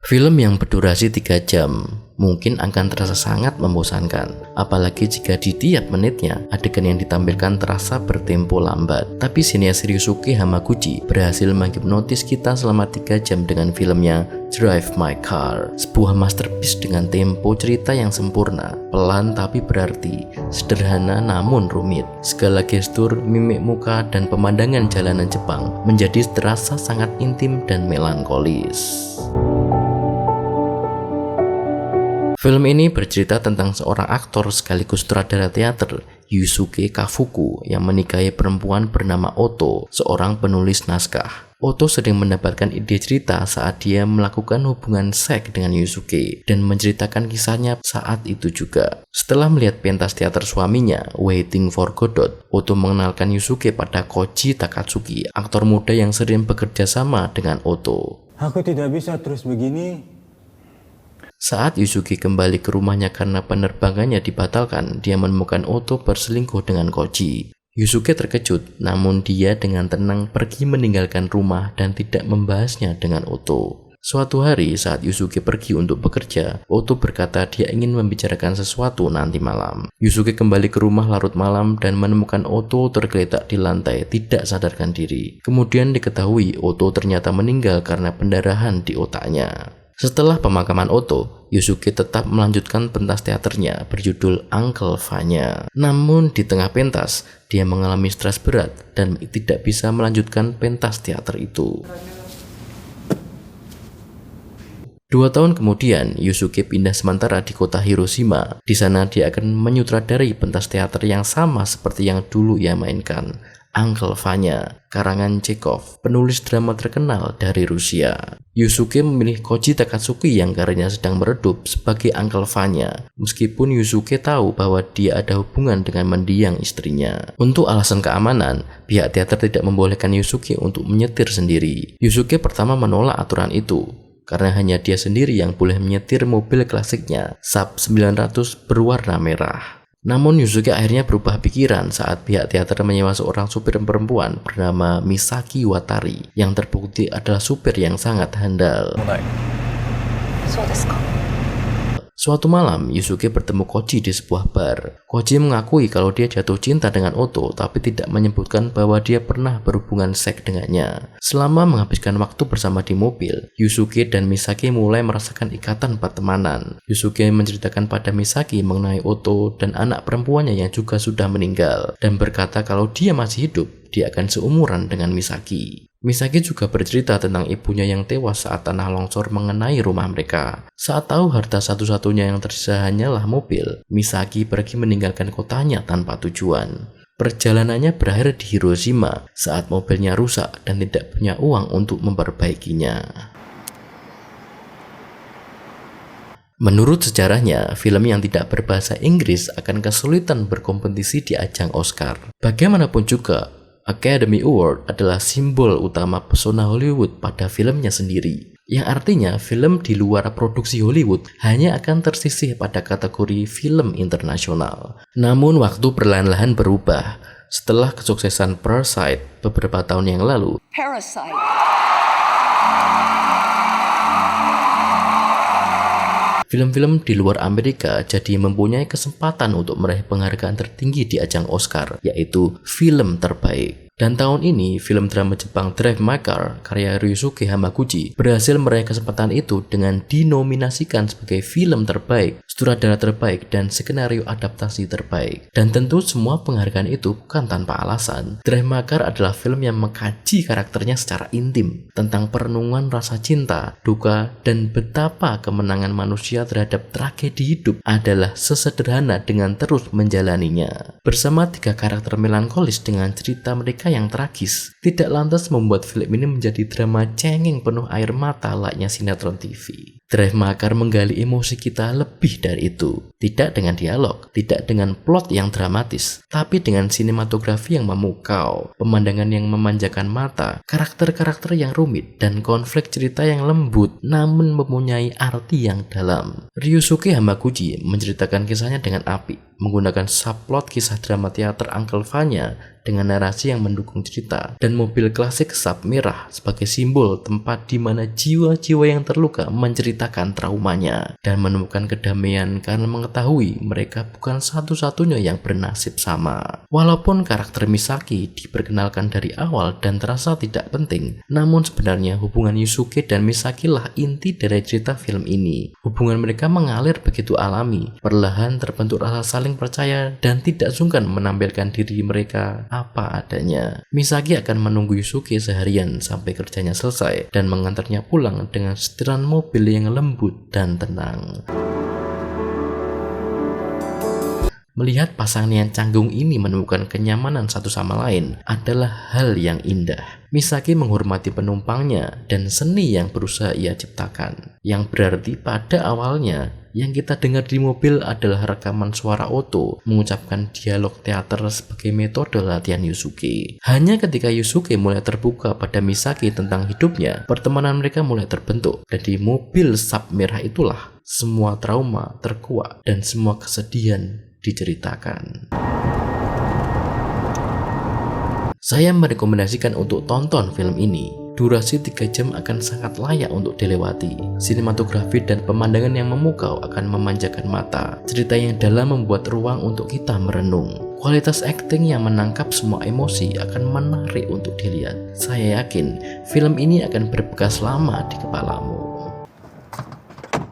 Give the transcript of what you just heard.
Film yang berdurasi 3 jam mungkin akan terasa sangat membosankan, apalagi jika di tiap menitnya adegan yang ditampilkan terasa bertempo lambat. Tapi sinias Ryusuke Hamaguchi berhasil menghipnotis kita selama 3 jam dengan filmnya Drive My Car, sebuah masterpiece dengan tempo cerita yang sempurna, pelan tapi berarti, sederhana namun rumit. Segala gestur, mimik muka, dan pemandangan jalanan Jepang menjadi terasa sangat intim dan melankolis. Film ini bercerita tentang seorang aktor sekaligus sutradara teater, Yusuke Kafuku, yang menikahi perempuan bernama Oto, seorang penulis naskah. Oto sering mendapatkan ide cerita saat dia melakukan hubungan seks dengan Yusuke dan menceritakan kisahnya saat itu juga. Setelah melihat pentas teater suaminya, Waiting for Godot, Oto mengenalkan Yusuke pada Koji Takatsuki, aktor muda yang sering bekerja sama dengan Oto. Aku tidak bisa terus begini. Saat Yusuke kembali ke rumahnya karena penerbangannya dibatalkan, dia menemukan Oto berselingkuh dengan Koji. Yusuke terkejut, namun dia dengan tenang pergi meninggalkan rumah dan tidak membahasnya dengan Oto. Suatu hari saat Yusuke pergi untuk bekerja, Oto berkata dia ingin membicarakan sesuatu nanti malam. Yusuke kembali ke rumah larut malam dan menemukan Oto tergeletak di lantai tidak sadarkan diri. Kemudian diketahui Oto ternyata meninggal karena pendarahan di otaknya. Setelah pemakaman Oto, Yusuke tetap melanjutkan pentas teaternya berjudul Uncle Vanya. Namun di tengah pentas, dia mengalami stres berat dan tidak bisa melanjutkan pentas teater itu. 2 tahun kemudian, Yusuke pindah sementara di kota Hiroshima. Di sana dia akan menyutradarai pentas teater yang sama seperti yang dulu ia mainkan, Uncle Vanya, karangan Chekhov, penulis drama terkenal dari Rusia. Yusuke memilih Koji Takatsuki yang karirnya sedang meredup sebagai Uncle Vanya, meskipun Yusuke tahu bahwa dia ada hubungan dengan mendiang istrinya. Untuk alasan keamanan, pihak teater tidak membolehkan Yusuke untuk menyetir sendiri. Yusuke pertama menolak aturan itu, karena hanya dia sendiri yang boleh menyetir mobil klasiknya, Saab 900 berwarna merah. Namun Yusuke akhirnya berubah pikiran saat pihak teater menyewa seorang supir perempuan bernama Misaki Watari yang terbukti adalah supir yang sangat handal. Suatu malam, Yusuke bertemu Koji di sebuah bar. Koji mengakui kalau dia jatuh cinta dengan Oto, tapi tidak menyebutkan bahwa dia pernah berhubungan seks dengannya. Selama menghabiskan waktu bersama di mobil, Yusuke dan Misaki mulai merasakan ikatan pertemanan. Yusuke menceritakan pada Misaki mengenai Oto dan anak perempuannya yang juga sudah meninggal, dan berkata kalau dia masih hidup, dia akan seumuran dengan Misaki. Misaki juga bercerita tentang ibunya yang tewas saat tanah longsor mengenai rumah mereka. Saat tahu harta satu-satunya yang tersisa hanyalah mobil, Misaki pergi meninggalkan kotanya tanpa tujuan. Perjalanannya berakhir di Hiroshima saat mobilnya rusak dan tidak punya uang untuk memperbaikinya. Menurut sejarahnya, film yang tidak berbahasa Inggris akan kesulitan berkompetisi di ajang Oscar. Bagaimanapun juga, Academy Award adalah simbol utama pesona Hollywood pada filmnya sendiri, yang artinya film di luar produksi Hollywood hanya akan tersisih pada kategori film internasional. Namun waktu perlahan-lahan berubah. Setelah kesuksesan Parasite beberapa tahun yang lalu, film-film di luar Amerika jadi mempunyai kesempatan untuk meraih penghargaan tertinggi di ajang Oscar, yaitu film terbaik. Dan tahun ini, film drama Jepang Drive My Car karya Ryusuke Hamaguchi berhasil meraih kesempatan itu dengan dinominasikan sebagai film terbaik, sutradara terbaik, dan skenario adaptasi terbaik. Dan tentu semua penghargaan itu bukan tanpa alasan. Drive My Car adalah film yang mengkaji karakternya secara intim tentang perenungan rasa cinta, duka, dan betapa kemenangan manusia terhadap tragedi hidup adalah sesederhana dengan terus menjalaninya. Bersama 3 karakter melankolis dengan cerita mereka yang tragis, tidak lantas membuat film ini menjadi drama cengeng penuh air mata layaknya sinetron TV. Drive My Car menggali emosi kita lebih dari itu. Tidak dengan dialog, tidak dengan plot yang dramatis, tapi dengan sinematografi yang memukau, pemandangan yang memanjakan mata, karakter-karakter yang rumit, dan konflik cerita yang lembut namun mempunyai arti yang dalam. Ryusuke Hamaguchi menceritakan kisahnya dengan apik, menggunakan subplot kisah drama teater Uncle Vanya dengan narasi yang mendukung cerita, dan mobil klasik sap merah sebagai simbol tempat di mana jiwa-jiwa yang terluka menceritakan traumanya dan menemukan kedamaian karena mengetahui mereka bukan satu-satunya yang bernasib sama. Walaupun karakter Misaki diperkenalkan dari awal dan terasa tidak penting, namun sebenarnya hubungan Yusuke dan Misaki lah inti dari cerita film ini. Hubungan mereka mengalir begitu alami, perlahan terbentuk rasa saling percaya dan tidak sungkan menampilkan diri mereka apa adanya. Misaki akan menunggu Yusuke seharian sampai kerjanya selesai dan mengantarnya pulang dengan setiran mobil yang lembut dan tenang. Melihat pasangan yang canggung ini menemukan kenyamanan satu sama lain adalah hal yang indah. Misaki menghormati penumpangnya dan seni yang berusaha ia ciptakan. Yang berarti pada awalnya yang kita dengar di mobil adalah rekaman suara Oto mengucapkan dialog teater sebagai metode latihan Yusuke. Hanya ketika Yusuke mulai terbuka pada Misaki tentang hidupnya, pertemanan mereka mulai terbentuk. Dan di mobil sap merah itulah semua trauma terkuak dan semua kesedihan diceritakan. Saya merekomendasikan untuk tonton film ini. Durasi 3 jam akan sangat layak untuk dilewati. Sinematografi dan pemandangan yang memukau akan memanjakan mata. Cerita yang dalam membuat ruang untuk kita merenung. Kualitas akting yang menangkap semua emosi akan menarik untuk dilihat. Saya yakin film ini akan berbekas lama di kepalamu.